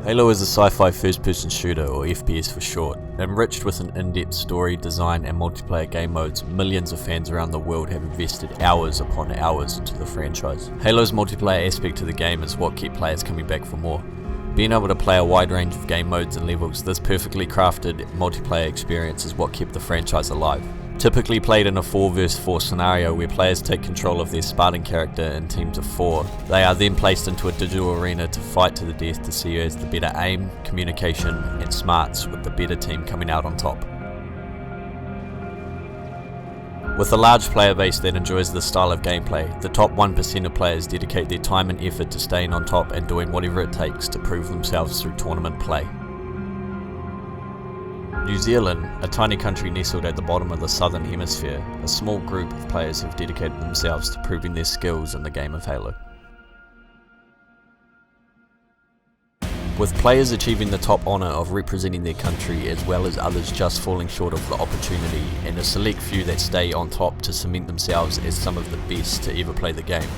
Halo is a sci-fi first-person shooter, or FPS for short. Enriched with an in-depth story, design and multiplayer game modes, millions of fans around the world have invested hours upon hours into the franchise. Halo's multiplayer aspect to the game is what keeps players coming back for more. Being able to play a wide range of game modes and levels, this perfectly crafted multiplayer experience is what kept the franchise alive. Typically played in a 4v4 scenario where players take control of their Spartan character in teams of 4. They are then placed into a digital arena to fight to the death to see who has the better aim, communication and smarts, with the better team coming out on top. With a large player base that enjoys this style of gameplay, the top 1% of players dedicate their time and effort to staying on top and doing whatever it takes to prove themselves through tournament play. New Zealand, a tiny country nestled at the bottom of the southern hemisphere, a small group of players have dedicated themselves to proving their skills in the game of Halo. With players achieving the top honour of representing their country as well as others just falling short of the opportunity, and a select few that stay on top to cement themselves as some of the best to ever play the game.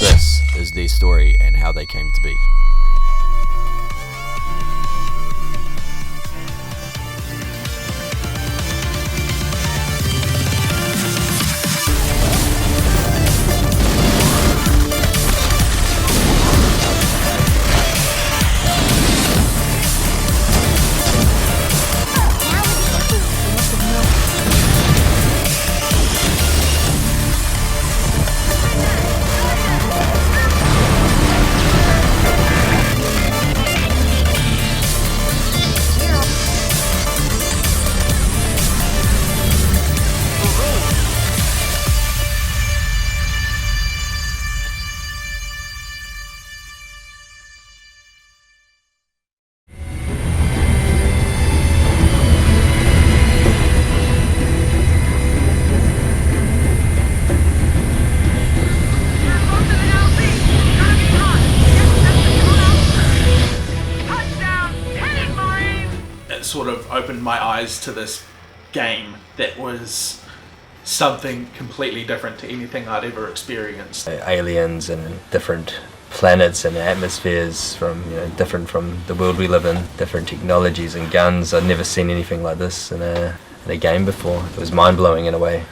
This is their story and how they came to be. Sort of opened my eyes to this game that was something completely different to anything I'd ever experienced. Aliens and different planets and atmospheres different from the world we live in, different technologies and guns. I'd never seen anything like this in a game before. It was mind-blowing in a way.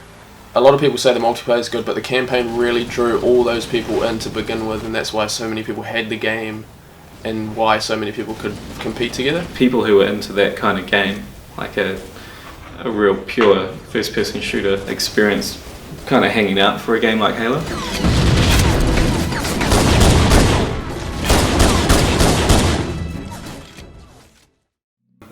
A lot of people say the multiplayer is good, but the campaign really drew all those people in to begin with, and that's why so many people had the game and why so many people could compete together. People who were into that kind of game, like a real pure first-person shooter experience, kind of hanging out for a game like Halo.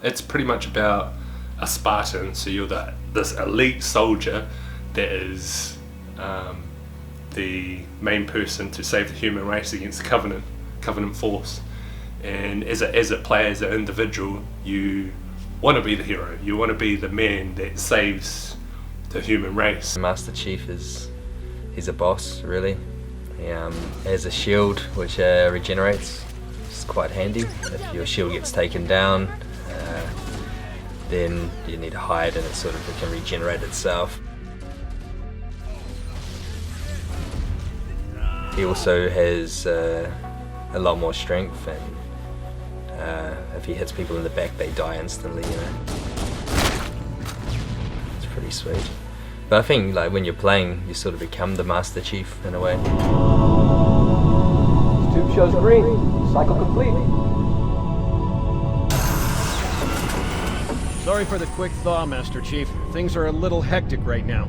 It's pretty much about a Spartan, so you're this elite soldier that is the main person to save the human race against the Covenant force. And as a player, as an individual, you want to be the hero. You want to be the man that saves the human race. Master Chief he's a boss, really. He has a shield which regenerates. It's quite handy. If your shield gets taken down, then you need to hide, and it can regenerate itself. He also has a lot more strength, and if he hits people in the back, they die instantly, It's pretty sweet. But I think when you're playing, you sort of become the Master Chief in a way. Tube shows green. Cycle complete. Sorry for the quick thaw, Master Chief. Things are a little hectic right now.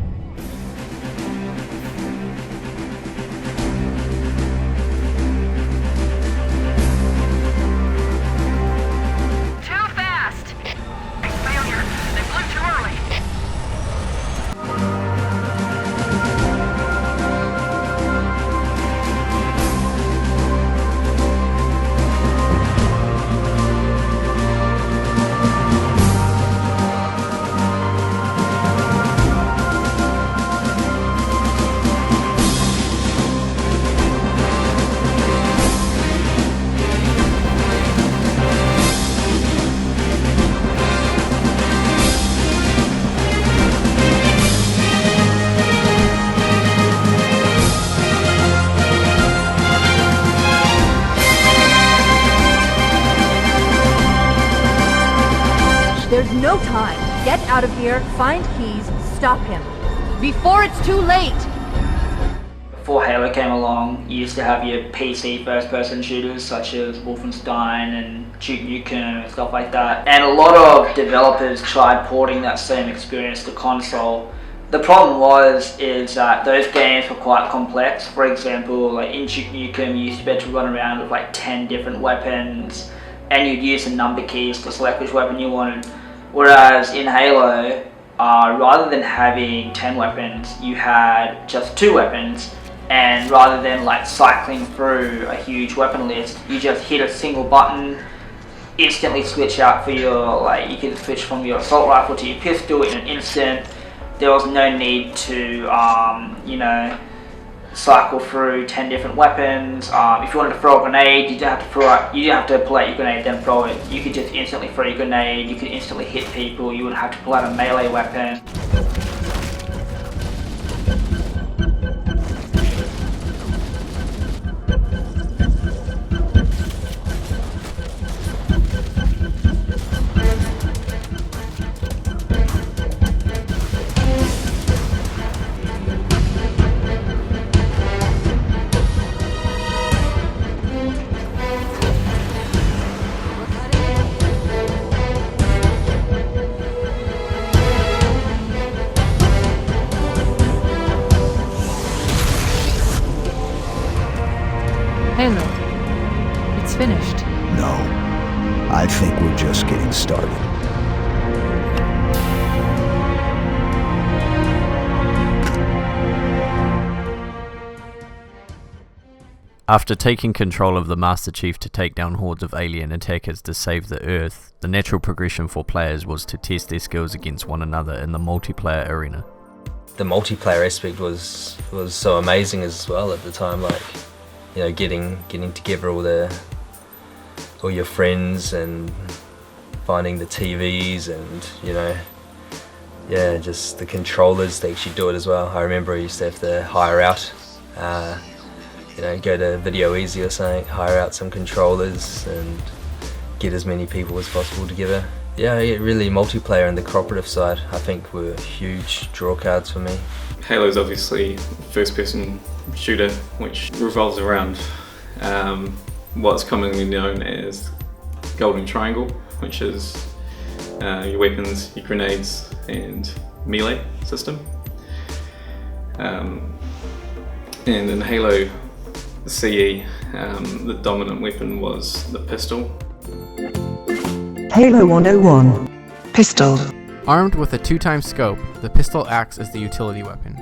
There's no time. Get out of here, find keys, stop him. Before it's too late! Before Halo came along, you used to have your PC first-person shooters such as Wolfenstein and Duke Nukem and stuff like that. And a lot of developers tried porting that same experience to console. The problem is that those games were quite complex. For example, like in Duke Nukem, you used to be able to run around with like 10 different weapons, and you'd use the number keys to select which weapon you wanted. Whereas in Halo, rather than having 10 weapons, you had just 2 weapons. And rather than like cycling through a huge weapon list, you just hit a single button, instantly switch out for your, like, you can switch from your assault rifle to your pistol in an instant. There was no need to, you know, cycle through 10 different weapons. If you wanted to throw a grenade, you didn't have to pull out your grenade then throw it. You could just instantly throw your grenade. You could instantly hit people. You wouldn't have to pull out a melee weapon. Halo. It's finished. No. I think we're just getting started. After taking control of the Master Chief to take down hordes of alien attackers to save the Earth, the natural progression for players was to test their skills against one another in the multiplayer arena. The multiplayer aspect was so amazing as well at the time, like, you know, getting together all your friends and finding the TVs and, you know, yeah, just the controllers to actually do it as well. I remember I used to have to hire out, you know, go to Video Easy or something, hire out some controllers and get as many people as possible together. Yeah, really multiplayer and the cooperative side I think were huge draw cards for me. Halo's obviously first-person shooter, which revolves around what's commonly known as Golden Triangle, which is your weapons, your grenades, and melee system. And in Halo CE, the dominant weapon was the pistol. Halo 101. Pistol. Armed with a 2x scope, the pistol acts as the utility weapon.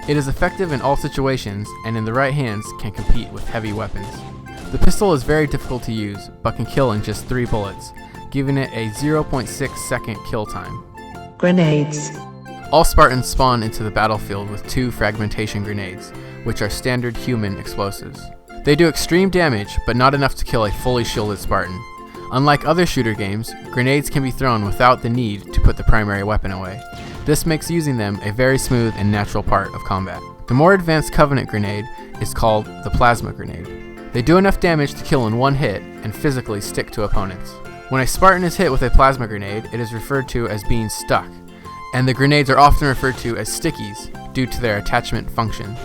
It is effective in all situations, and in the right hands can compete with heavy weapons. The pistol is very difficult to use, but can kill in just 3 bullets, giving it a 0.6 second kill time. Grenades. All Spartans spawn into the battlefield with 2 fragmentation grenades, which are standard human explosives. They do extreme damage, but not enough to kill a fully shielded Spartan. Unlike other shooter games, grenades can be thrown without the need to put the primary weapon away. This makes using them a very smooth and natural part of combat. The more advanced Covenant grenade is called the Plasma grenade. They do enough damage to kill in one hit and physically stick to opponents. When a Spartan is hit with a plasma grenade, it is referred to as being stuck, and the grenades are often referred to as stickies due to their attachment function.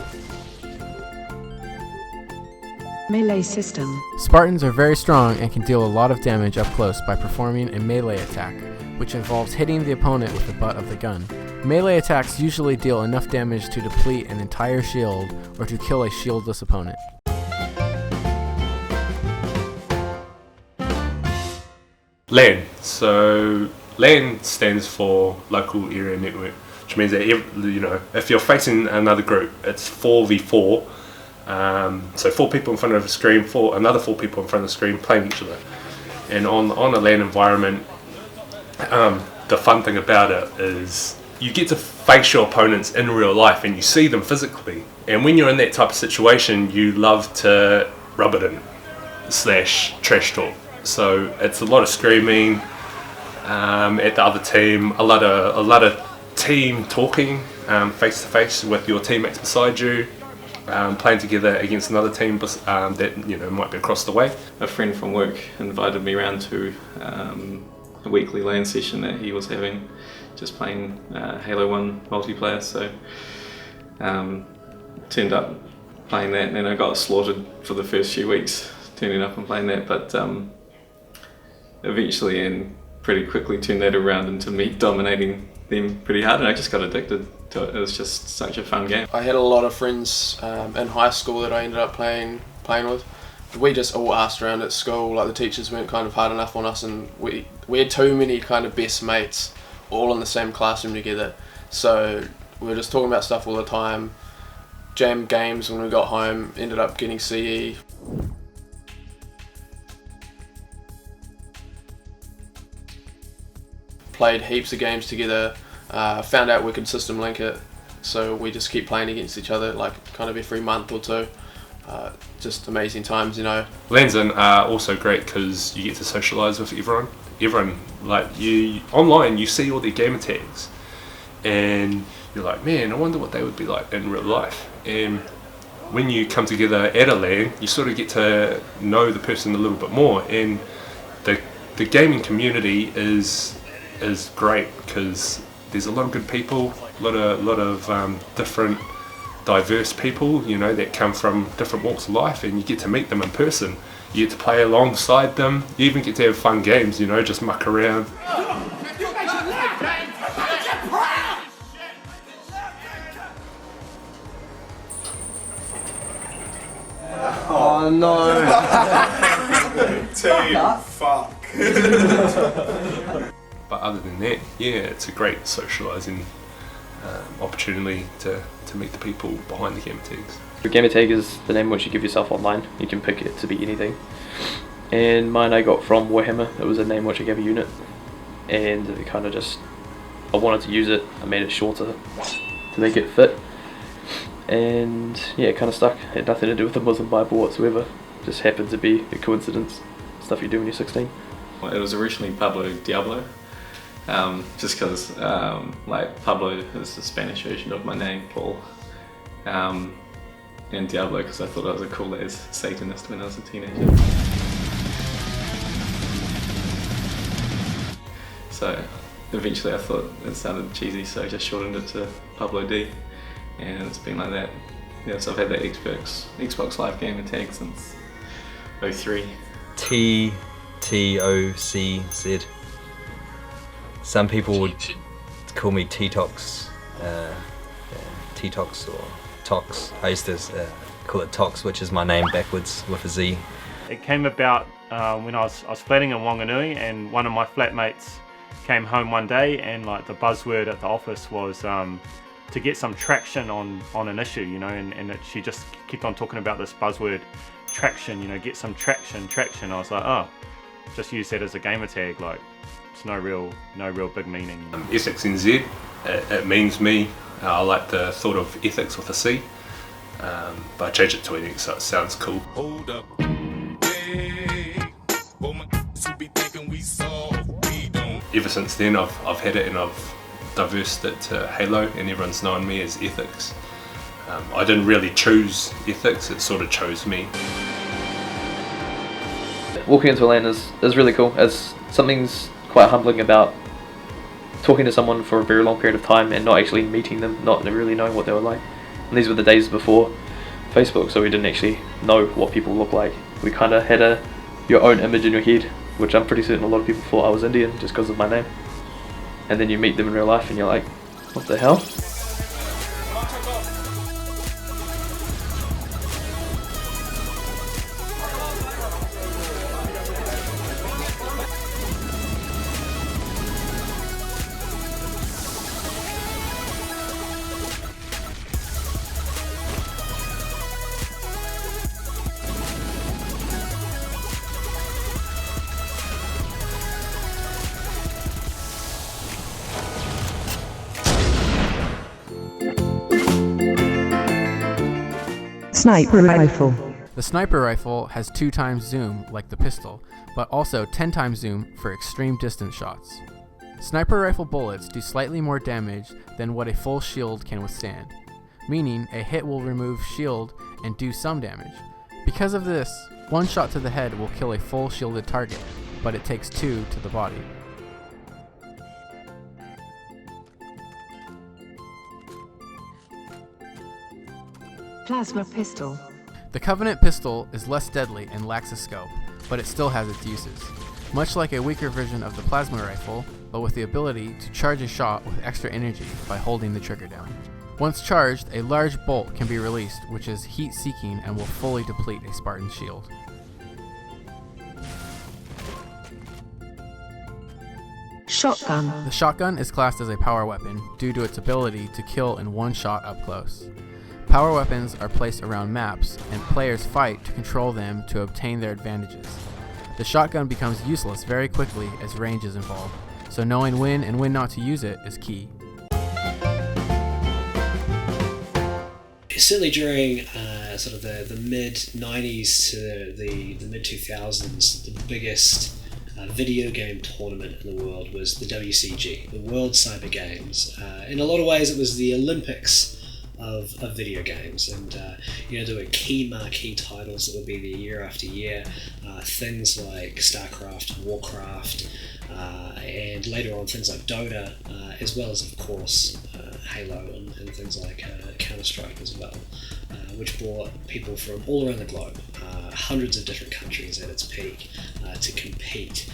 Melee system. Spartans are very strong and can deal a lot of damage up close by performing a melee attack, which involves hitting the opponent with the butt of the gun. Melee attacks usually deal enough damage to deplete an entire shield or to kill a shieldless opponent. LAN. So LAN stands for Local Area Network, which means that if you're facing another group, it's 4v4. So 4 people in front of a screen, another 4 people in front of the screen playing each other. And on a LAN environment, the fun thing about it is you get to face your opponents in real life and you see them physically. And when you're in that type of situation, you love to rub it in / trash talk. So it's a lot of screaming at the other team, a lot of team talking face to face with your teammates beside you. Playing together against another team that might be across the way. A friend from work invited me around to weekly LAN session that he was having, just playing Halo 1 multiplayer. So turned up playing that, and then I got slaughtered for the first few weeks turning up and playing that, but eventually and pretty quickly turned that around into me dominating them pretty hard, and I just got addicted to it. It was just such a fun game. I had a lot of friends in high school that I ended up playing with. We just all asked around at school, like the teachers weren't kind of hard enough on us, and we had too many kind of best mates all in the same classroom together. So we were just talking about stuff all the time, jammed games when we got home, ended up getting CE. Played heaps of games together, found out we could system link it, so we just keep playing against each other like kind of every month or two. Just amazing times, you know. LANs are also great because you get to socialise with everyone. Like you online, you see all their gamer tags, and you're like, man, I wonder what they would be like in real life. And when you come together at a LAN, you sort of get to know the person a little bit more, and the gaming community is great because there's a lot of good people, a lot of different diverse people, you know, that come from different walks of life, and you get to meet them in person. You get to play alongside them. You even get to have fun games, you know, just muck around. Oh no! Team fuck. But other than that, yeah, it's a great socialising opportunity to meet the people behind the gamertags. Your gamertag is the name which you give yourself online. You can pick it to be anything. And mine I got from Warhammer. It was a name which I gave a unit, and it kind of just, I wanted to use it. I made it shorter to make it fit, and yeah, it kind of stuck. It had nothing to do with the Muslim Bible whatsoever. Just happened to be a coincidence. Stuff you do when you're 16. It was originally Pablo Diablo. Just because like Pablo is the Spanish version of my name, Paul, and Diablo because I thought I was a cool as Satanist when I was a teenager. So eventually I thought it sounded cheesy, so I just shortened it to Pablo D, and it's been like that. Yeah, so I've had that Xbox Live gamer tag since 03. TTOCZ. Some people would call me T-Tox, T-Tox or Tox. I used to call it Tox, which is my name backwards with a Z. It came about when I was flatting in Wanganui, and one of my flatmates came home one day, and like the buzzword at the office was to get some traction on an issue, you know, and she just kept on talking about this buzzword, traction, you know, get some traction. I was like, oh, just use that as a gamer tag, like. It's no real big meaning. Ethics NZ, it means me. I like the thought of ethics with a C, but I changed it to ethics so it sounds cool. Hold up. Ever since then I've had it, and I've diversed it to Halo, and everyone's known me as ethics. I didn't really choose ethics, it sort of chose me. Walking into a LAN is really cool. As something's quite humbling about talking to someone for a very long period of time and not actually meeting them, not really knowing what they were like. And these were the days before Facebook, so we didn't actually know what people look like. We kind of had your own image in your head, which I'm pretty certain a lot of people thought I was Indian just because of my name. And then you meet them in real life and you're like, what the hell? Sniper rifle. The sniper rifle has 2 times zoom like the pistol, but also 10 times zoom for extreme distance shots. Sniper rifle bullets do slightly more damage than what a full shield can withstand, meaning a hit will remove shield and do some damage. Because of this, one shot to the head will kill a full shielded target, but it takes 2 to the body. Plasma pistol. The Covenant pistol is less deadly and lacks a scope, but it still has its uses. Much like a weaker version of the plasma rifle, but with the ability to charge a shot with extra energy by holding the trigger down. Once charged, a large bolt can be released, which is heat-seeking and will fully deplete a Spartan's shield. Shotgun. The shotgun is classed as a power weapon due to its ability to kill in one shot up close. Power weapons are placed around maps, and players fight to control them to obtain their advantages. The shotgun becomes useless very quickly as range is involved, so knowing when and when not to use it is key. Certainly during sort of the mid-90s to the mid-2000s, the biggest video game tournament in the world was the WCG, the World Cyber Games. In a lot of ways it was the Olympics of video games, and there were key marquee titles that would be there year after year, things like StarCraft, Warcraft, and later on things like Dota, as well as of course Halo and things like Counter-Strike as well, which brought people from all around the globe, hundreds of different countries at its peak, to compete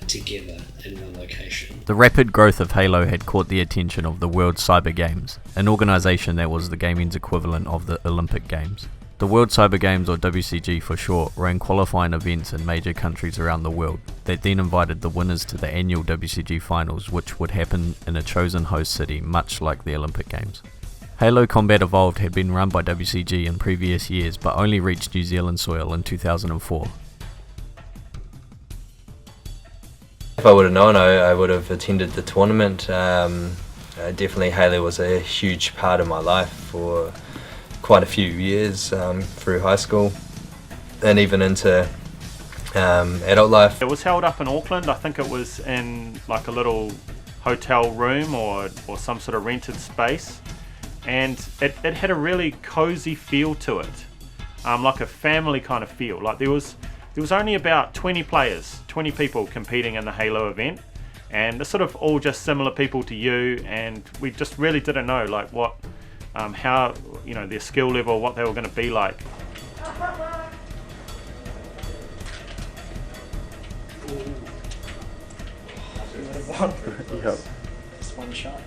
together in one location. The rapid growth of Halo had caught the attention of the World Cyber Games, an organisation that was the gaming's equivalent of the Olympic Games. The World Cyber Games, or WCG for short, ran qualifying events in major countries around the world that then invited the winners to the annual WCG finals, which would happen in a chosen host city, much like the Olympic Games. Halo Combat Evolved had been run by WCG in previous years, but only reached New Zealand soil in 2004. If I would have known, I would have attended the tournament. Definitely Halo was a huge part of my life for quite a few years, through high school and even into adult life. It was held up in Auckland. I think it was in like a little hotel room or some sort of rented space, and it had a really cozy feel to it, like a family kind of feel. Like there was only about 20 players, 20 people competing in the Halo event, and it's sort of all just similar people to you, and we just really didn't know like what, how, their skill level, what they were going to be like. Yep. Just one shot.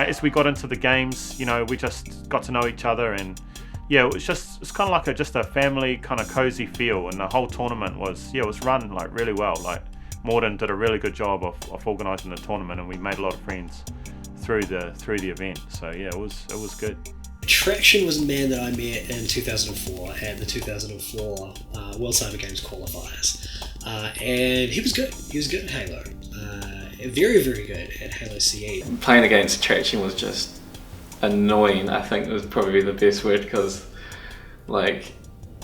As we got into the games, we just got to know each other, and it's kind of like just a family kind of cozy feel, and the whole tournament was run like really well. Like Morden did a really good job of organising the tournament, and we made a lot of friends through the event. So it was good. Traction was a man that I met in 2004 at the 2004 World Cyber Games Qualifiers, and he was good. He was good at Halo. Very, very good at Halo CE. Playing against Traction was just annoying, I think was probably the best word, because like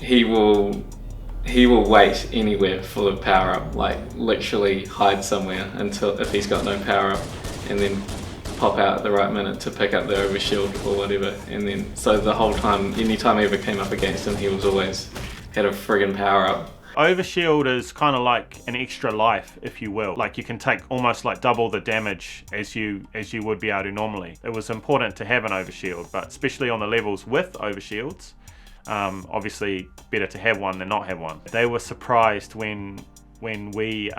he will wait anywhere full of power up, like literally hide somewhere until if he's got no power up, and then pop out at the right minute to pick up the overshield or whatever, and then so the whole time, anytime I ever came up against him, he was always had a friggin' power up. Overshield is kind of like an extra life, if you will. Like you can take almost like double the damage as you would be able to normally. It was important to have an overshield, but especially on the levels with overshields, obviously better to have one than not have one. They were surprised when we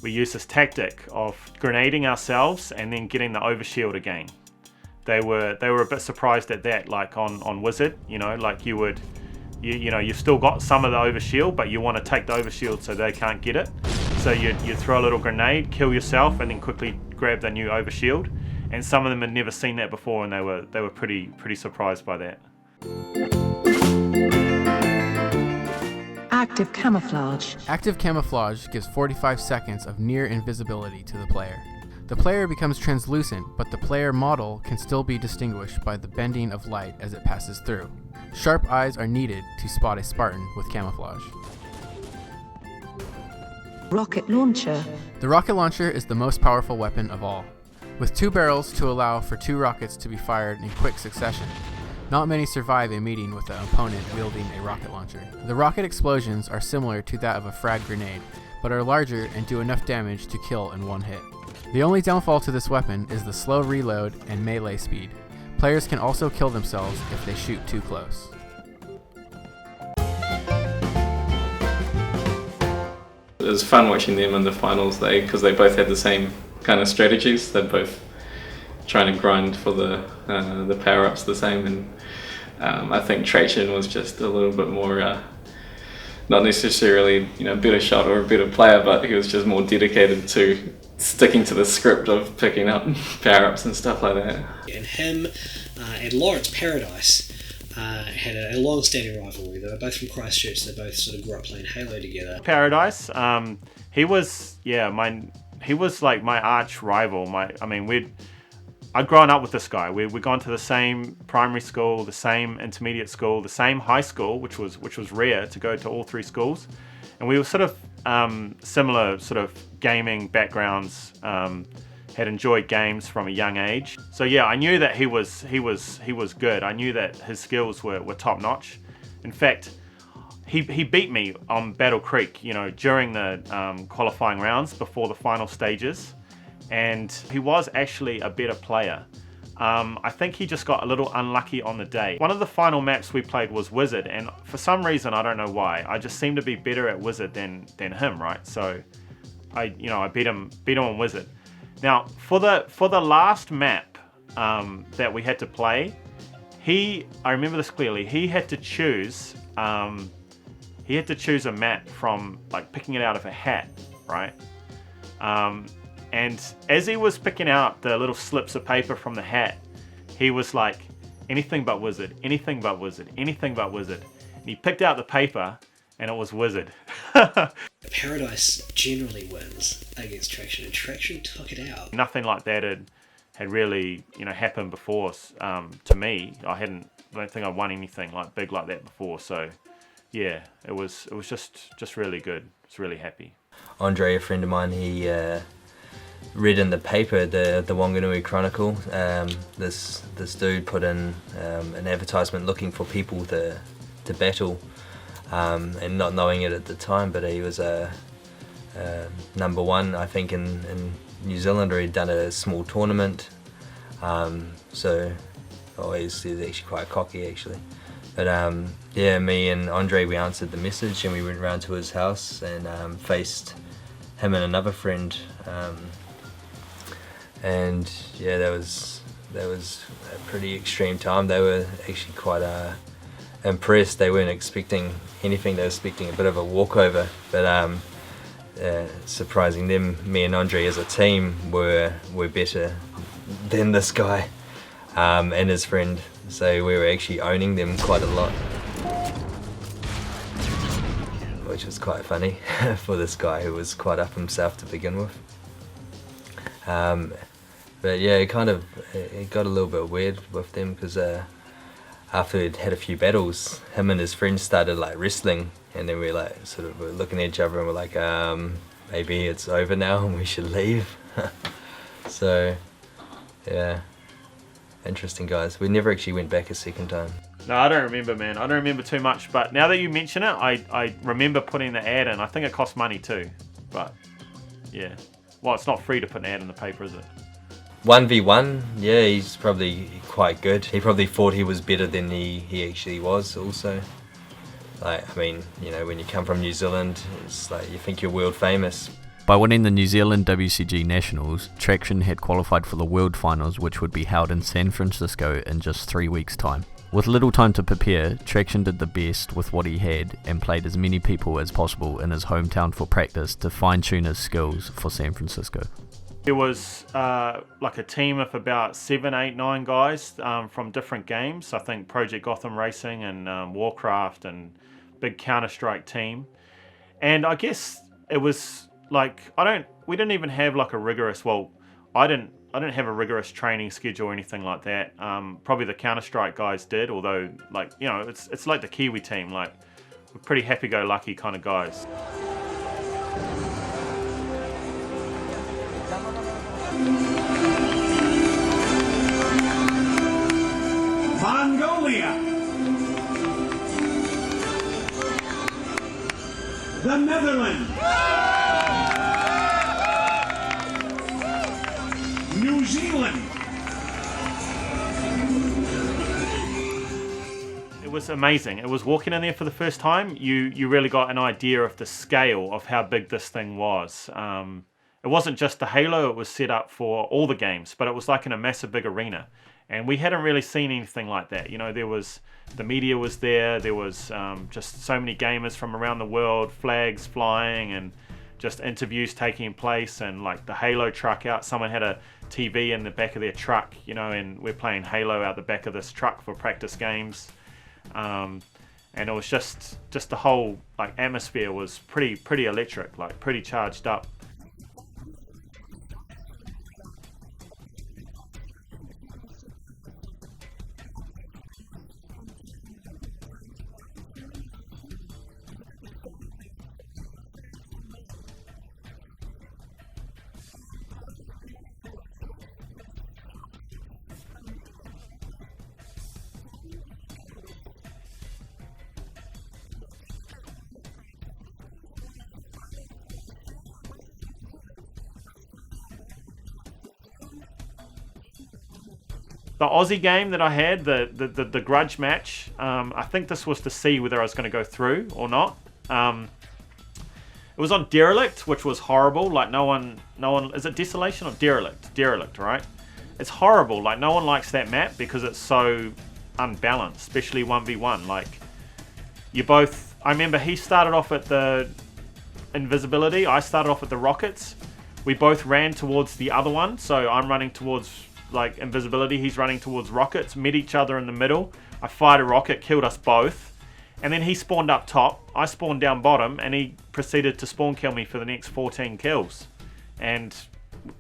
used this tactic of grenading ourselves and then getting the overshield again. They were a bit surprised at that, like on Wizard, like you would. You've still got some of the overshield, but you want to take the overshield so they can't get it. So you throw a little grenade, kill yourself, and then quickly grab the new overshield. And some of them had never seen that before, and they were pretty surprised by that. Active camouflage. Active camouflage gives 45 seconds of near invisibility to the player. The player becomes translucent, but the player model can still be distinguished by the bending of light as it passes through. Sharp eyes are needed to spot a Spartan with camouflage. Rocket launcher. The rocket launcher is the most powerful weapon of all, with 2 barrels to allow for 2 rockets to be fired in quick succession. Not many survive a meeting with an opponent wielding a rocket launcher. The rocket explosions are similar to that of a frag grenade, but are larger and do enough damage to kill in one hit. The only downfall to this weapon is the slow reload and melee speed. Players can also kill themselves if they shoot too close. It was fun watching them in the finals because they both had the same kind of strategies. They're both trying to grind for the power-ups the same, and I think Traction was just a little bit more, not necessarily better shot or a better player, but he was just more dedicated to sticking to the script of picking up power-ups and stuff like that. And him and Lawrence Paradice had a long-standing rivalry. They were both from Christchurch. They both sort of grew up playing Halo together. Paradice, he was like my arch rival. I'd grown up with this guy. We'd gone to the same primary school, the same intermediate school, the same high school, which was rare to go to all 3 schools, and we were sort of similar sort of gaming backgrounds. Had enjoyed games from a young age, so yeah, I knew that he was good. I knew that his skills were top notch. In fact, he beat me on Battle Creek, during the qualifying rounds before the final stages. And he was actually a better player. I think he just got a little unlucky on the day. One of the final maps we played was Wizard, and for some reason, I don't know why, I just seemed to be better at Wizard than him, right? So I beat him on Wizard. Now for the last map that we had to play, I remember this clearly. He had to choose a map from like picking it out of a hat, right? And as he was picking out the little slips of paper from the hat, he was like, anything but Wizard, anything but Wizard, anything but Wizard. And he picked out the paper, and it was Wizard. Paradise generally wins against Traction, and Traction took it out. Nothing like that had really happened before to me. I don't think I won anything like big like that before. So yeah, it was just really good. I was really happy. Andre, a friend of mine, he read in the paper, the Wanganui Chronicle, this dude put in an advertisement looking for people to battle, and not knowing it at the time, but he was number 1, I think, in New Zealand, or he'd done a small tournament, so he's actually quite cocky actually. But yeah, me and Andre, we answered the message and we went round to his house and faced him and another friend, and yeah, that was a pretty extreme time. They were actually quite impressed. They weren't expecting anything. They were expecting a bit of a walkover, but surprising them, me and Andre as a team were better than this guy and his friend. So we were actually owning them quite a lot, which was quite funny for this guy who was quite up himself to begin with. But yeah, it got a little bit weird with them, because after we'd had a few battles, him and his friends started like wrestling, and then we were looking at each other and we're like, maybe it's over now and we should leave. So yeah, interesting guys. We never actually went back a second time. No, I don't remember, man. I don't remember too much, but now that you mention it, I remember putting the ad in. I think it cost money too, but yeah. Well, it's not free to put an ad in the paper, is it? 1v1, yeah, he's probably quite good. He probably thought he was better than he actually was also. Like, I mean, when you come from New Zealand, it's like you think you're world famous. By winning the New Zealand WCG Nationals, Traction had qualified for the World Finals, which would be held in San Francisco in just 3 weeks' time. With little time to prepare, Traction did the best with what he had and played as many people as possible in his hometown for practice to fine-tune his skills for San Francisco. There was like a team of about 7, 8, 9 guys from different games. I think Project Gotham Racing and Warcraft and big Counter-Strike team. And I guess it was like, we didn't even have like a rigorous, I didn't have a rigorous training schedule or anything like that. Probably the Counter-Strike guys did, although, like, you know, it's like the Kiwi team, like, we're pretty happy-go-lucky kind of guys. Mongolia, the Netherlands, New Zealand. It was amazing. It was walking in there for the first time. You really got an idea of the scale of how big this thing was. It wasn't just the Halo, it was set up for all the games, but it was like in a massive big arena. And we hadn't really seen anything like that. You know, the media was there was just so many gamers from around the world, flags flying and just interviews taking place, and like the Halo truck out. Someone had a TV in the back of their truck, you know, and we're playing Halo out the back of this truck for practice games. And it was just the whole like atmosphere was pretty electric, like pretty charged up. The Aussie game that I had, the grudge match, I think this was to see whether I was going to go through or not. It was on Derelict, which was horrible. Like no one, is it Desolation or Derelict? Derelict, right? It's horrible. Like no one likes that map because it's so unbalanced, especially 1v1. Like you both, I remember he started off at the invisibility. I started off at the rockets. We both ran towards the other one. So I'm running towards like invisibility, he's running towards rockets, met each other in the middle. I fired a rocket, killed us both, and then he spawned up top, I spawned down bottom, and he proceeded to spawn kill me for the next 14 kills. And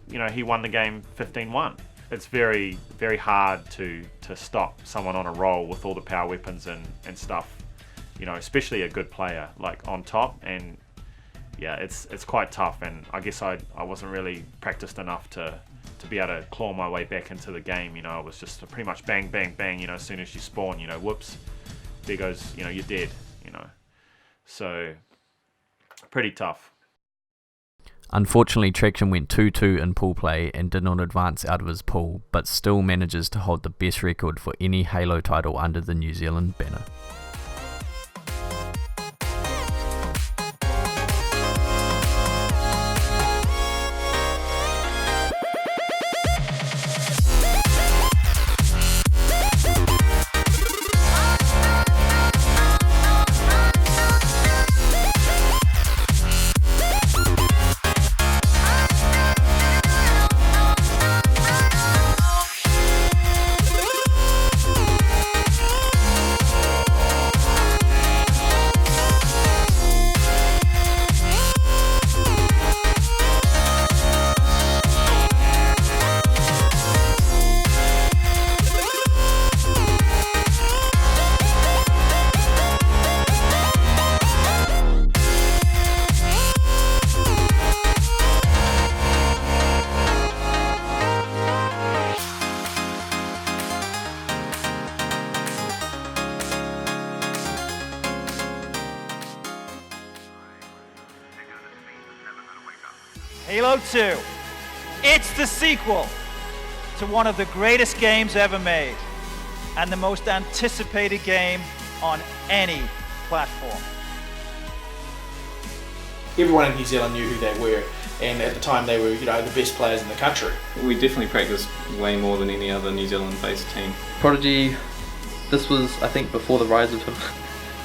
you know, he won the game 15-1. It's very, very hard to stop someone on a roll with all the power weapons and stuff, you know, especially a good player like on top. And yeah, it's quite tough, and I guess I wasn't really practiced enough to be able to claw my way back into the game. You know, it was just pretty much bang, bang, bang, you know, as soon as you spawn, you know, whoops, there goes, you know, you're dead, you know. So, pretty tough. Unfortunately, Traction went 2-2 in pool play and did not advance out of his pool, but still manages to hold the best record for any Halo title under the New Zealand banner. Halo 2. It's the sequel to one of the greatest games ever made and the most anticipated game on any platform. Everyone in New Zealand knew who they were, and at the time they were, you know, the best players in the country. We definitely practiced way more than any other New Zealand-based team. Prodigy, this was, I think, before the rise of him,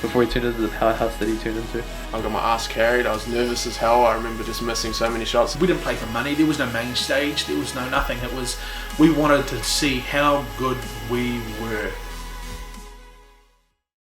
before he turned into the powerhouse that he turned into. I got my ass carried, I was nervous as hell, I remember just missing so many shots. We didn't play for money, there was no main stage, there was no nothing. It was, we wanted to see how good we were.